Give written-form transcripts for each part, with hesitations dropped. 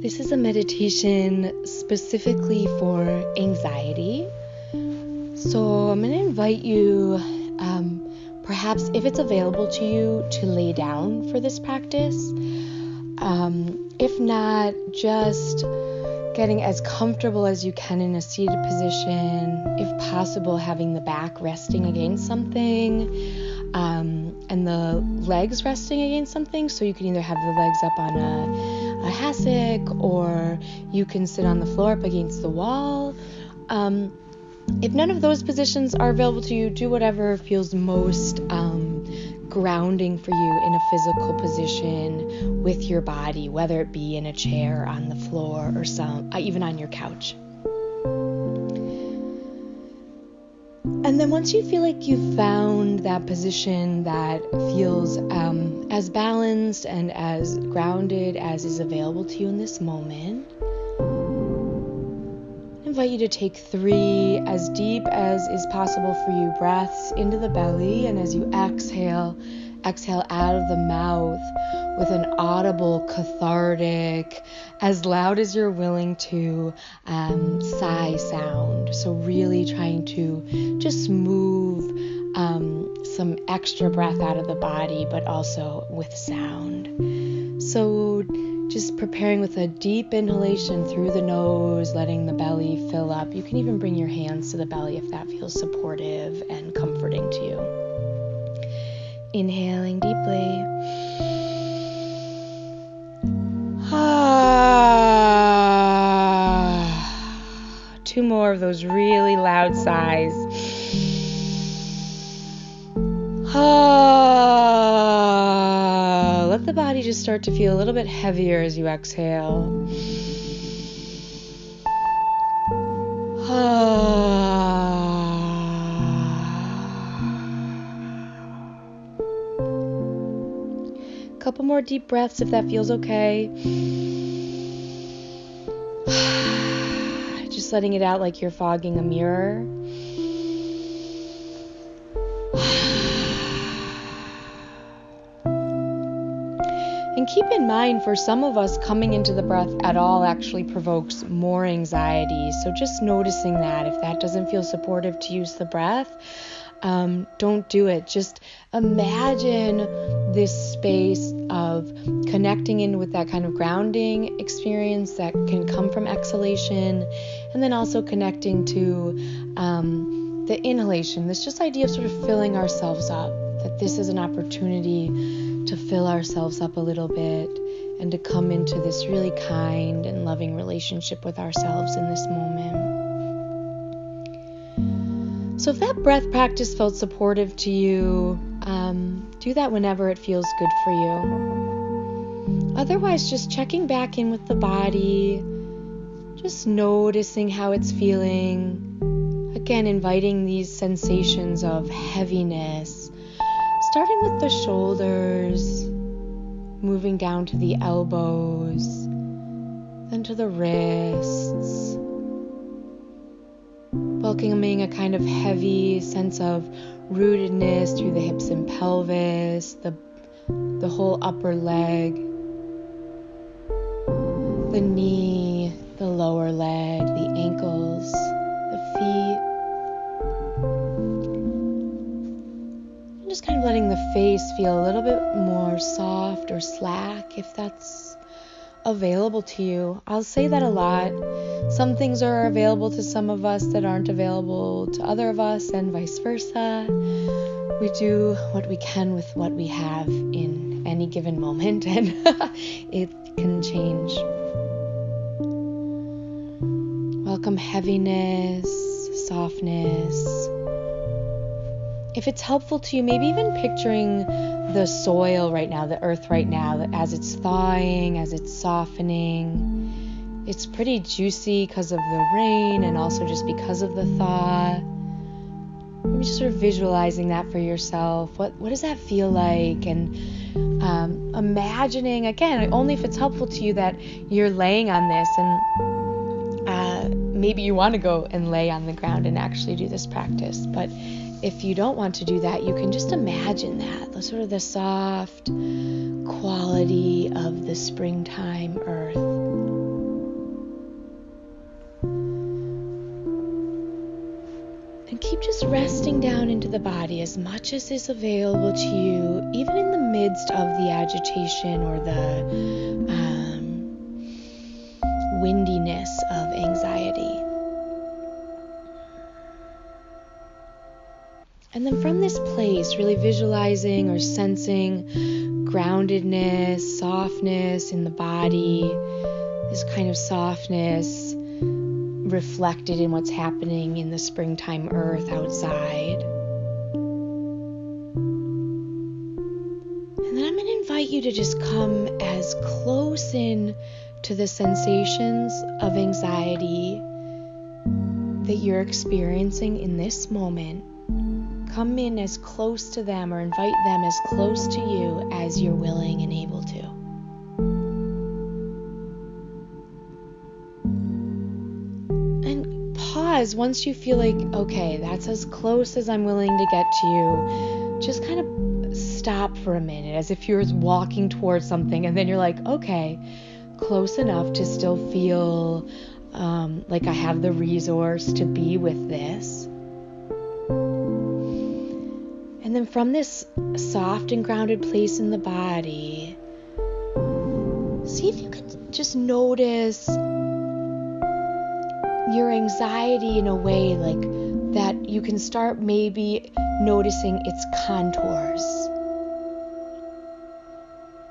This is a meditation specifically for anxiety. So I'm going to invite you, perhaps if it's available to you, to lay down for this practice. If not, just getting as comfortable as you can in a seated position. If possible, having the back resting against something, and the legs resting against something. So you can either have the legs up on a hassock, or you can sit on the floor up against the wall. If none of those positions are available to you, do whatever feels most grounding for you in a physical position with your body, whether it be in a chair, on the floor, or even on your couch. And then once you feel like you've found that position that feels as balanced and as grounded as is available to you in this moment, I invite you to take 3 as deep as is possible for you breaths into the belly, and as you exhale out of the mouth with an audible, cathartic, as loud as you're willing to, sigh sound. So really trying to just move some extra breath out of the body, but also with sound. So just preparing with a deep inhalation through the nose, letting the belly fill up. You can even bring your hands to the belly if that feels supportive and comforting to you. Inhaling deeply. 2 more of those really loud sighs. Let the body just start to feel a little bit heavier as you exhale. Couple more deep breaths if that feels okay. Just letting it out like you're fogging a mirror. And keep in mind, for some of us, coming into the breath at all actually provokes more anxiety. So just noticing that, if that doesn't feel supportive to use the breath, don't do it. Just imagine this space of connecting in with that kind of grounding experience that can come from exhalation, and then also connecting to the inhalation, this just idea of sort of filling ourselves up, that this is an opportunity to fill ourselves up a little bit and to come into this really kind and loving relationship with ourselves in this moment. So if that breath practice felt supportive to you, do that whenever it feels good for you. Otherwise, just checking back in with the body, just noticing how it's feeling. Again, inviting these sensations of heaviness, starting with the shoulders, moving down to the elbows, then to the wrists. Welcoming a kind of heavy sense of rootedness through the hips and pelvis, the whole upper leg, the knee, the lower leg, the ankles, the feet. And just kind of letting the face feel a little bit more soft or slack if that's available to you. I'll say that a lot. Some things are available to some of us that aren't available to other of us, and vice versa. We do what we can with what we have in any given moment, and it can change. Welcome heaviness, softness. If it's helpful to you, maybe even picturing the soil right now, the earth right now, as it's thawing, as it's softening. It's pretty juicy because of the rain and also just because of the thaw. Maybe just sort of visualizing that for yourself. What does that feel like? And imagining, again, only if it's helpful to you, that you're laying on this, and maybe you want to go and lay on the ground and actually do this practice. But if you don't want to do that, you can just imagine that, sort of the soft quality of the springtime earth. the body as much as is available to you, even in the midst of the agitation or the windiness of anxiety. And then from this place, really visualizing or sensing groundedness, softness in the body, this kind of softness reflected in what's happening in the springtime earth outside. And then I'm going to invite you to just come as close in to the sensations of anxiety that you're experiencing in this moment. Come in as close to them or invite them as close to you as you're willing and able to. And pause once you feel like, okay, that's as close as I'm willing to get to you. Just kind of stop for a minute as if you're walking towards something, and then you're like, okay, close enough to still feel like I have the resource to be with this. And then from this soft and grounded place in the body, see if you can just notice your anxiety in a way like that you can start maybe noticing its contours.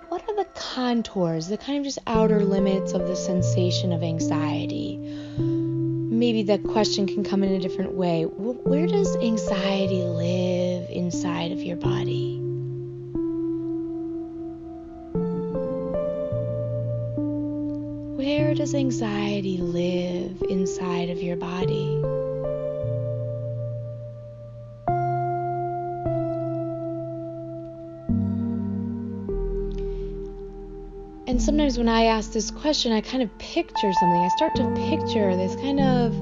What are the contours, the kind of just outer limits of the sensation of anxiety? Maybe the question can come in a different way. Where does anxiety live inside of your body? Where does anxiety live inside of your body? And sometimes when I ask this question, I kind of picture something. I start to picture this kind of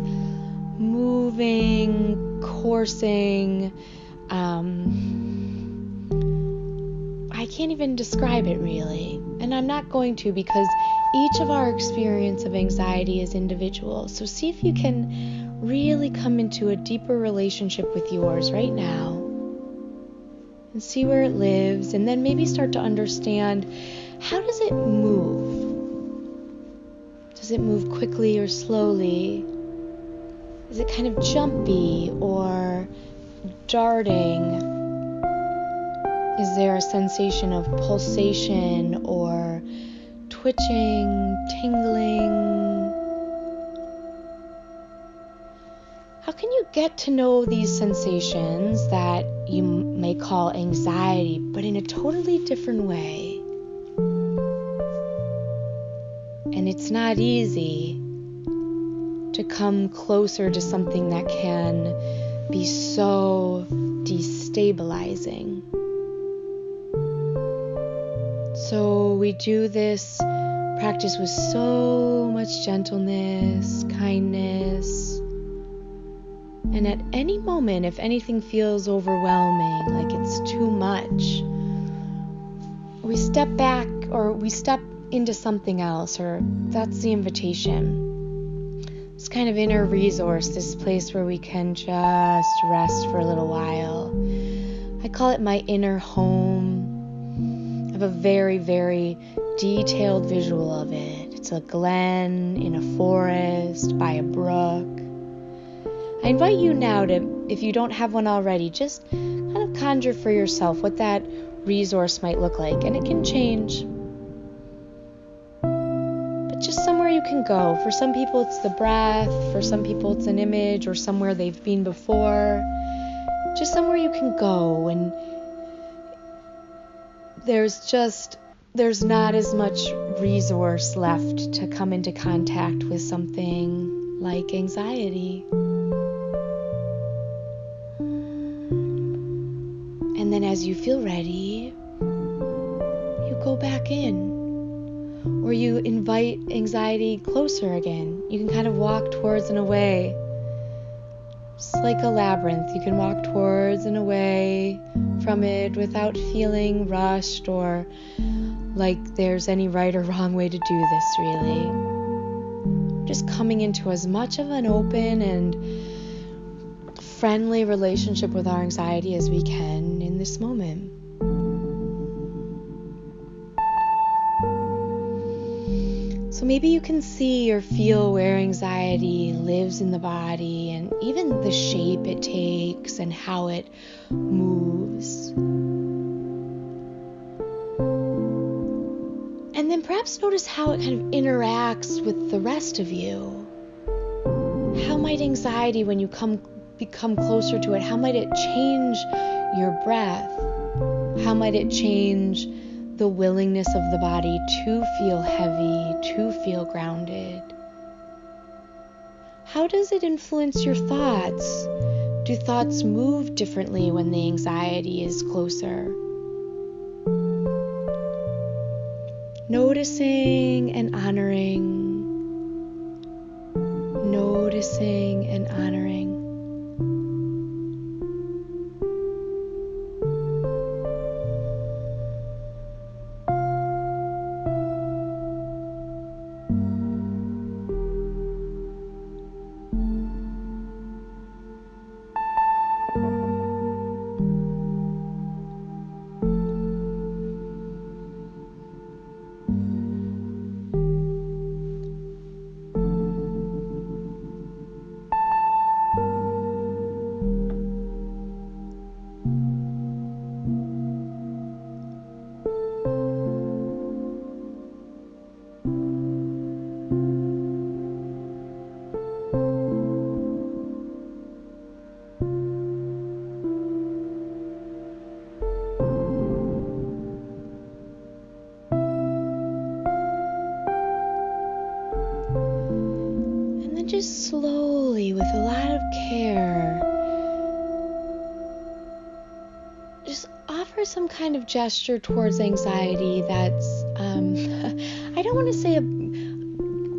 moving, coursing, I can't even describe it really. And I'm not going to, because each of our experience of anxiety is individual. So see if you can really come into a deeper relationship with yours right now and see where it lives, and then maybe start to understand, how does it move? Does it move quickly or slowly? Is it kind of jumpy or darting? Is there a sensation of pulsation or twitching, tingling? How can you get to know these sensations that you may call anxiety, but in a totally different way? And it's not easy to come closer to something that can be so destabilizing. So we do this practice with so much gentleness, kindness. And at any moment, if anything feels overwhelming, like it's too much, we step back or we step into something else, or that's the invitation. This kind of inner resource, this place where we can just rest for a little while. I call it my inner home. I have a very, very detailed visual of it. It's a glen in a forest by a brook. I invite you now to, if you don't have one already, just kind of conjure for yourself what that resource might look like. And it can change. But just somewhere you can go. For some people it's the breath. For some people it's an image or somewhere they've been before. Just somewhere you can go, and there's not as much resource left to come into contact with something like anxiety. And then as you feel ready, you go back in, or you invite anxiety closer again. You can kind of walk towards and away. It's like a labyrinth. You can walk towards and away from it without feeling rushed or like there's any right or wrong way to do this, really. Just coming into as much of an open and friendly relationship with our anxiety as we can in this moment. So maybe you can see or feel where anxiety lives in the body and even the shape it takes and how it moves. And then perhaps notice how it kind of interacts with the rest of you. How might anxiety, when you become closer to it, how might it change your breath? How might it change the willingness of the body to feel heavy, to feel grounded? How does it influence your thoughts? Do thoughts move differently when the anxiety is closer? Noticing and honoring. Noticing and honoring. Just slowly, with a lot of care, just offer some kind of gesture towards anxiety that's, I don't want to say a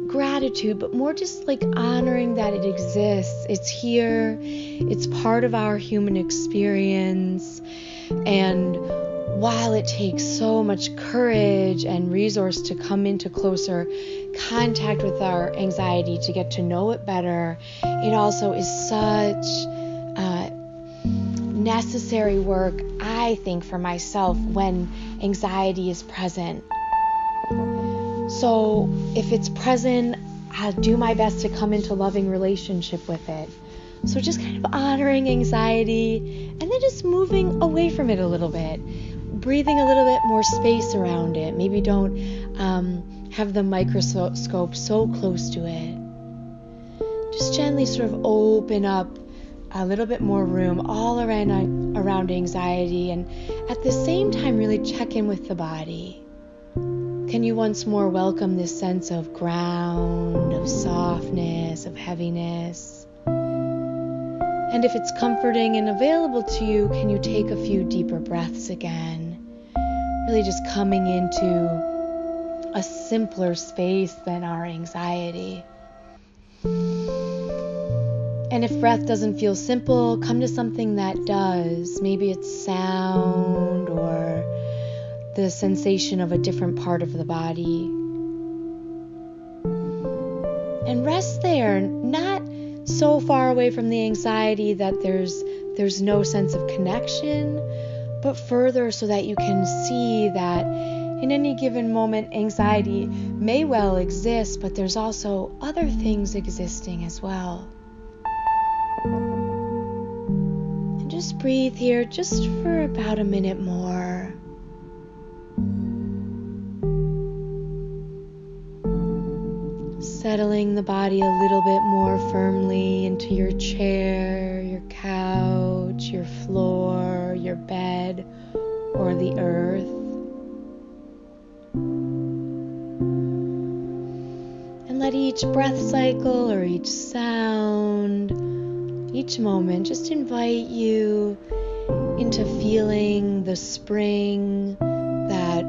gratitude, but more just like honoring that it exists. It's here. It's part of our human experience. And while it takes so much courage and resource to come into closer contact with our anxiety to get to know it better, it also is such necessary work, I think, for myself when anxiety is present. So if it's present, I'll do my best to come into loving relationship with it. So just kind of honoring anxiety and then just moving away from it a little bit, breathing a little bit more space around it. Maybe don't have the microscope so close to it. Just gently sort of open up a little bit more room all around anxiety, and at the same time really check in with the body. Can you once more welcome this sense of ground, of softness, of heaviness? And if it's comforting and available to you, can you take a few deeper breaths again? Really just coming into a simpler space than our anxiety. And if breath doesn't feel simple, come to something that does. Maybe it's sound or the sensation of a different part of the body. And rest there, not so far away from the anxiety that there's no sense of connection, but further so that you can see that in any given moment, anxiety may well exist, but there's also other things existing as well. And just breathe here just for about a minute more. Settling the body a little bit more firmly into your chair, your couch, your floor, your bed, or the earth. And let each breath cycle or each sound, each moment, just invite you into feeling the spring, that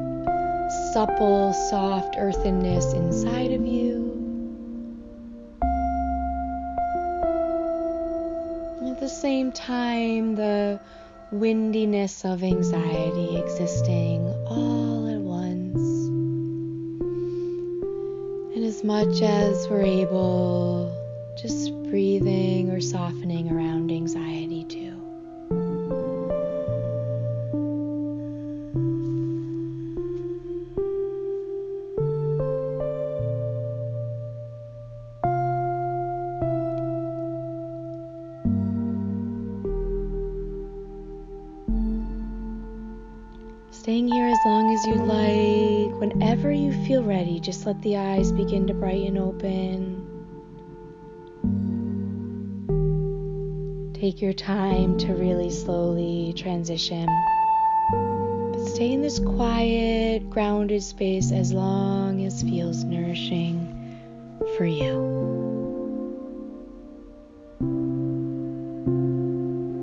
supple, soft earthiness inside of you. At the same time, the windiness of anxiety existing all at once. And as much as we're able, Just breathing or softening around anxiety too. Staying here as long as you like. Whenever you feel ready, just let the eyes begin to brighten open. Take your time to really slowly transition. But stay in this quiet, grounded space as long as feels nourishing for you.